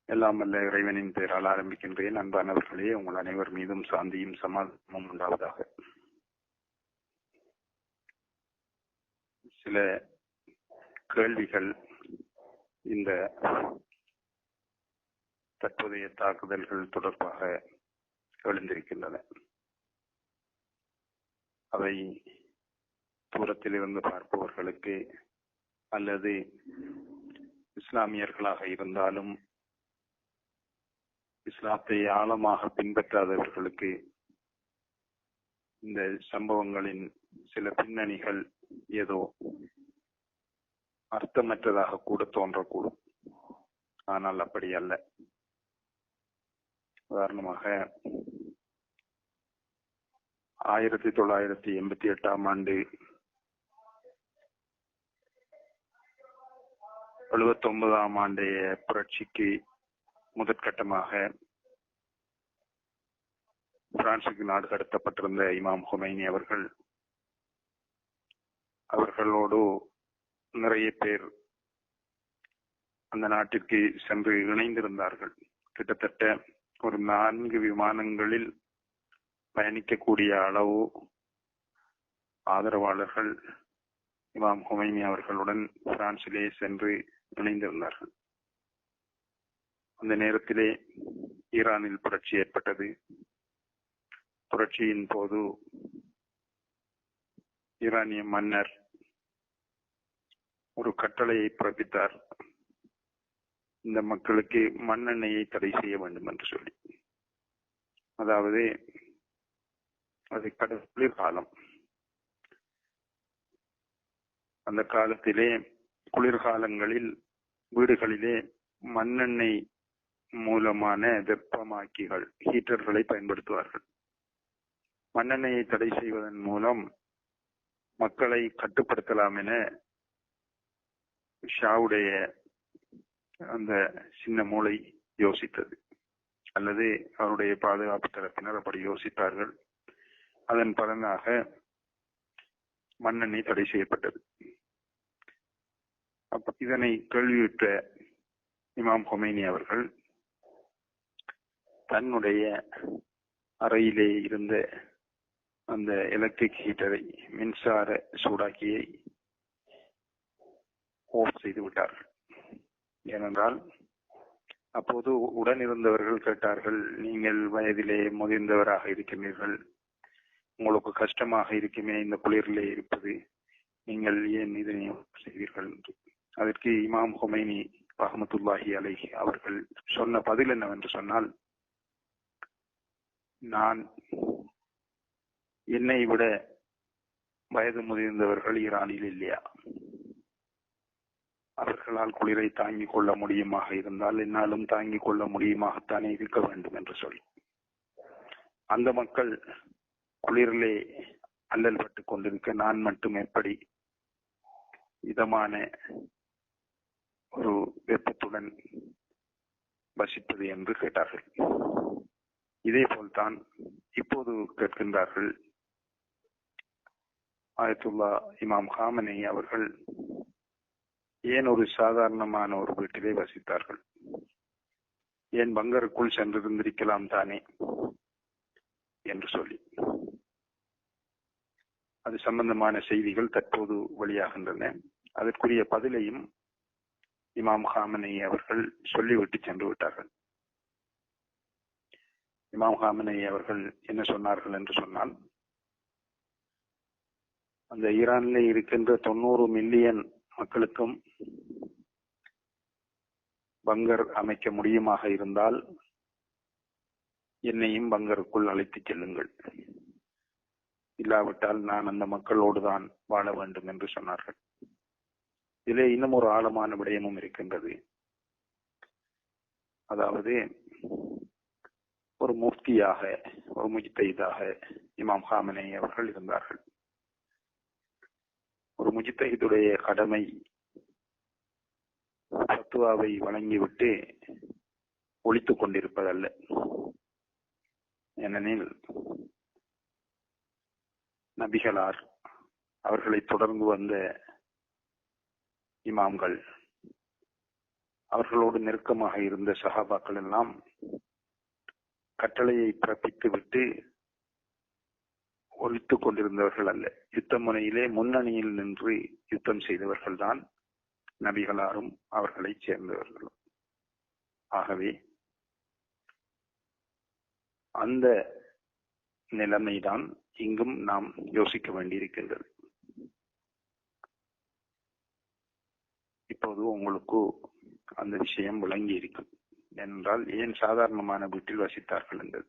எல்லாம் வல்ல இறைவனின் பெயரால் ஆரம்பிக்கின்றேன். அன்பானவர்களே, உங்கள் அனைவர் மீதும் சாந்தியும் சமாதானமும் உண்டாவதாக. சில கேள்விகள் இந்த தற்போதைய தாக்குதல்கள் தொடர்பாக எழுந்திருக்கின்றன. அவை தூரத்தில் இருந்து பார்ப்பவர்களுக்கு அல்லது இஸ்லாமியர்களாக இருந்தாலும் இஸ்லாத்தை ஆழமாக பின்பற்றாதவர்களுக்கு இந்த சம்பவங்களின் சில பின்னணிகள் ஏதோ அர்த்தமற்றதாக கூட தோன்றக்கூடும். ஆனால் அப்படி அல்ல. உதாரணமாக 1988 ஆண்டு 79ஆம் ஆண்டைய புரட்சிக்கு முதற்கட்டமாக பிரான்சுக்கு நாடு கடத்தப்பட்டிருந்த இமாம் ஹொமைனி அவர்களோடு நிறைய பேர் அந்த நாட்டிற்கு சென்று இணைந்திருந்தார்கள். கிட்டத்தட்ட ஒரு 4 விமானங்களில் பயணிக்கக்கூடிய அளவு ஆதரவாளர்கள் இமாம் ஹொமைனி அவர்களுடன் பிரான்சிலே சென்று இணைந்திருந்தார்கள். அந்த நேரத்திலே ஈரானில் புரட்சி ஏற்பட்டது. புரட்சியின் போது ஈரானிய மன்னர் ஒரு கட்டளையை பிறப்பித்தார். இந்த மக்களுக்கு மண்ணெண்ணெயை தடை செய்ய வேண்டும் என்று சொல்லி. அதாவது அது குளிர்காலம். அந்த காலத்திலே குளிர்காலங்களில் வீடுகளிலே மண்ணெண்ணெய் மூலமான வெப்பமாக்கிகள், ஹீட்டர்களை பயன்படுத்துவார்கள். மண்ணெண்ணெயை தடை செய்வதன் மூலம் மக்களை கட்டுப்படுத்தலாம் என ஷாவுடைய அந்த சின்ன மூளை யோசித்தது, அல்லது அவருடைய பாதுகாப்பு தரப்பினர் அப்படி யோசித்தார்கள். அதன் பலனாக மண்ணெண்ணெய் தடை செய்யப்பட்டது. இதனை கேள்வியுற்ற இமாம் ஹொமைனி அவர்கள் தன்னுடைய அறையிலே இருந்த அந்த எலக்ட்ரிக் ஹீட்டரை, மின்சார சூடாக்கியை ஆஃப் செய்து விட்டார்கள். ஏனென்றால் அப்போது உடன் இருந்தவர்கள் கேட்டார்கள், நீங்கள் வயதிலே முதிர்ந்தவராக இருக்கின்றீர்கள், உங்களுக்கு கஷ்டமாக இருக்குமே இந்த குளிரிலே இருப்பது, நீங்கள் ஏன் இதனை செய்வீர்கள் என்று. அதற்கு இமாம் ஹொமைனி ரஹ்மத்துல்லாஹி அலைஹி அவர்கள் சொன்ன பதில் என்னவென்று சொன்னால், நான் என்னை விட வயது முதிர்ந்தவர்கள் ஈரானில் இல்லையா? அவர்களால் குளிரை தாங்கிக் கொள்ள முடியுமாக இருந்தால் என்னாலும் தாங்கிக் கொள்ள முடியுமாகத்தானே இருக்க வேண்டும் என்று சொல்லி, அந்த மக்கள் குளிரிலே அல்லல் பட்டுக் கொண்டிருக்க நான் மட்டும் எப்படி இதமான ஒரு வெப்பத்துடன் வசிப்பது என்று கேட்டார்கள். இதே போல்தான் இப்போது கேட்கின்றார்கள். ஆயத்துல்லா இமாம் ஹாமனி அவர்கள் ஏன் ஒரு சாதாரணமான ஒரு வீட்டிலே வசித்தார்கள்? ஏன் பங்கருக்குள் சென்றிருந்திருக்கலாம் தானே என்று சொல்லி, அது சம்பந்தமான செய்திகள் தற்போது வெளியாகின்றன. அதற்குரிய பதிலையும் இமாம் ஹாமனி அவர்கள் சொல்லிவிட்டு சென்று விட்டார்கள். இமாம் ஹாமனி அவர்கள் என்ன சொன்னார்கள் என்று சொன்னால், அந்த ஈரானிலே இருக்கின்ற 90 மில்லியன் மக்களுக்கும் பங்கர் அமைக்க முடியுமாக இருந்தால் என்னையும் பங்கருக்குள் அழைத்து செல்லுங்கள், இல்லாவிட்டால் நான் அந்த மக்களோடு தான் வாழ வேண்டும் என்று சொன்னார்கள். இதிலே இன்னும் ஒரு ஆழமான விடயமும் இருக்கின்றது. அதாவது ஒரு முஃப்தியாக, ஒரு முஜ்தஹிதாக இமாம் ஹாமனி அவர்கள் இருந்தார்கள். ஒரு முஜ்தஹிதுடைய கடமை ஃபத்வாவை வழங்கிவிட்டு ஒழித்துக் கொண்டிருப்பதல்ல. ஏனெனில் நபிகளார், அவர்களை தொடர்ந்து வந்த இமாம்கள், அவர்களோடு நெருக்கமாக இருந்த சஹாபாக்கள் எல்லாம் கட்டளையை பிறப்பித்து விட்டு ஒழித்துக் கொண்டிருந்தவர்கள் அல்ல. யுத்த முனையிலே முன்னணியில் நின்று யுத்தம் செய்தவர்கள் தான் நபிகளாரும் அவர்களைச் சேர்ந்தவர்களும். ஆகவே அந்த நிலைமைதான் இங்கும் நாம் யோசிக்க வேண்டியிருக்கின்றது. இப்போது உங்களுக்கு அந்த விஷயம் விளங்கி இருக்கும் என்றால் ஏன் சாதாரணமான வீட்டில் வசித்தார்கள் என்பது.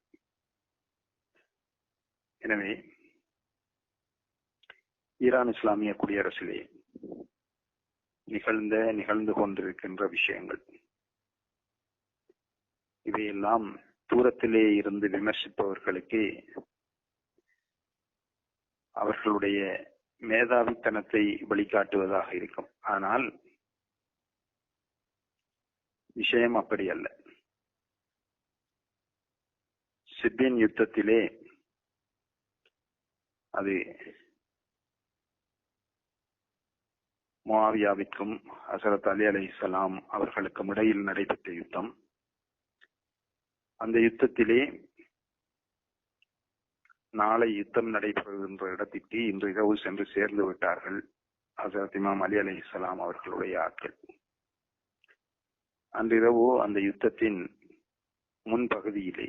எனவே ஈரான் இஸ்லாமிய குடியரசிலே நிகழ்ந்து கொண்டிருக்கின்ற விஷயங்கள் இவையெல்லாம் தூரத்திலே இருந்து விமர்சிப்பவர்களுக்கு அவர்களுடைய மேதாவித்தனத்தை வெளிக்காட்டுவதாக இருக்கும். ஆனால் விஷயம் அப்படி அல்ல. சிப்பின் யுத்தத்திலே அது முஆவியாவிற்கும் ஹஸரத் அலி அலைஹிஸ்ஸலாம் அவர்களுக்கும் இடையில் நடைபெற்ற யுத்தம். அந்த யுத்தத்திலே நாளை யுத்தம் நடைபெறுகின்ற இடத்திற்கு இன்று இரவு சென்று சேர்ந்து விட்டார்கள் ஹஸரத் இமாம் அலி அலைஹிஸ்ஸலாம் அவர்களுடைய ஆட்கள். அன்றிரவு அந்த யுத்தத்தின் முன்பகுதியிலே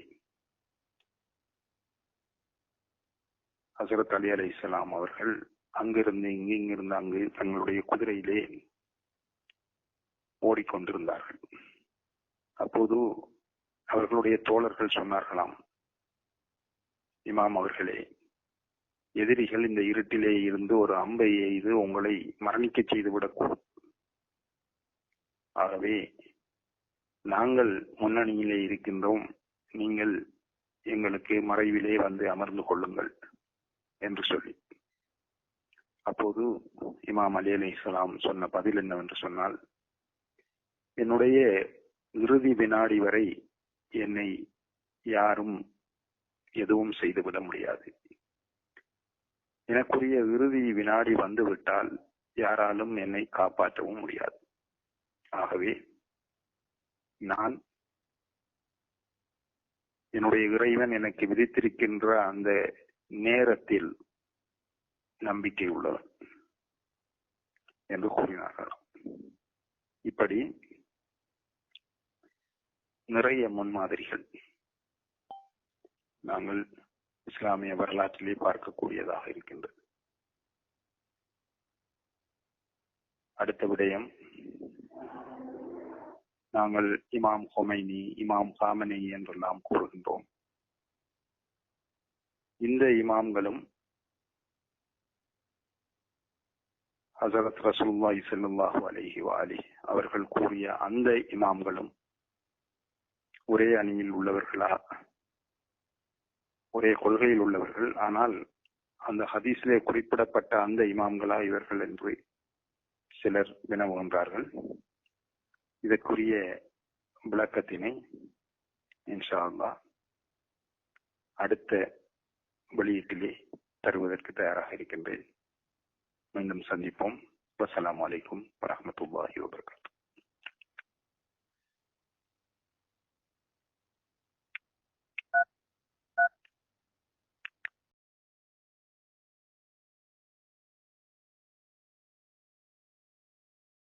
ஹஸரத் அலி அலைஹிஸ்ஸலாம் அவர்கள் அங்கிருந்து இங்கிருந்து அங்கு தங்களுடைய குதிரையிலே ஓடிக்கொண்டிருந்தார்கள். அப்போது அவர்களுடைய தோழர்கள் சொன்னார்களாம், இமாம் அவர்களே, எதிரிகள் இந்த இருட்டிலே இருந்து ஒரு அம்பை எய்து உங்களை மரணிக்க செய்துவிடக்கூடும். ஆகவே நாங்கள் முன்னணியிலே இருக்கின்றோம், நீங்கள் எங்களுக்கு மறைவிலே வந்து அமர்ந்து கொள்ளுங்கள் என்று சொல்லி. அப்போது இமாம் அலி அலைஹிஸ்ஸலாம் சொன்ன பதில் என்னவென்று சொன்னால், என்னுடைய இறுதி வினாடி வரை என்னை யாரும் எதுவும் செய்துவிட முடியாது. எனக்குரிய இறுதி வினாடி வந்துவிட்டால் யாராலும் என்னை காப்பாற்றவும் முடியாது. ஆகவே நான் என்னுடைய இறைவன் எனக்கு விதித்திருக்கின்ற அந்த நேரத்தில் நம்பிக்கை உள்ளவன் என்று கூறினார்கள். இப்படி நிறைய முன்மாதிரிகள் நாங்கள் இஸ்லாமிய வரலாற்றிலே பார்க்கக்கூடியதாக இருக்கின்றது. அடுத்த விடயம், நாங்கள் இமாம் ஹொமைனி, இமாம் காமனி என்றெல்லாம் கூறுகின்றோம். இந்த இமாம்களும் ஹஸரத் ரசூலுல்லாஹி ஸல்லல்லாஹு அலைஹி வஆலிஹி அவர்கள் கூறிய அந்த இமாம்களும் ஒரே அணியில் உள்ளவர்களா, ஒரே கொள்கையில் உள்ளவர்கள், ஆனால் அந்த ஹதீஸிலே குறிப்பிடப்பட்ட அந்த இமாம்களா இவர்கள் என்று சிலர் வினவுகின்றார்கள். இதற்குரிய விளக்கத்தினை இன்ஷா அல்லாஹ் அடுத்த வெளியீட்டிலே தருவதற்கு தயாராக இருக்கின்றேன். மீண்டும் சந்திப்போம். வஸ்ஸலாமு அலைக்கும் வரஹ்மத்துல்லாஹி வபரகாத்துஹு.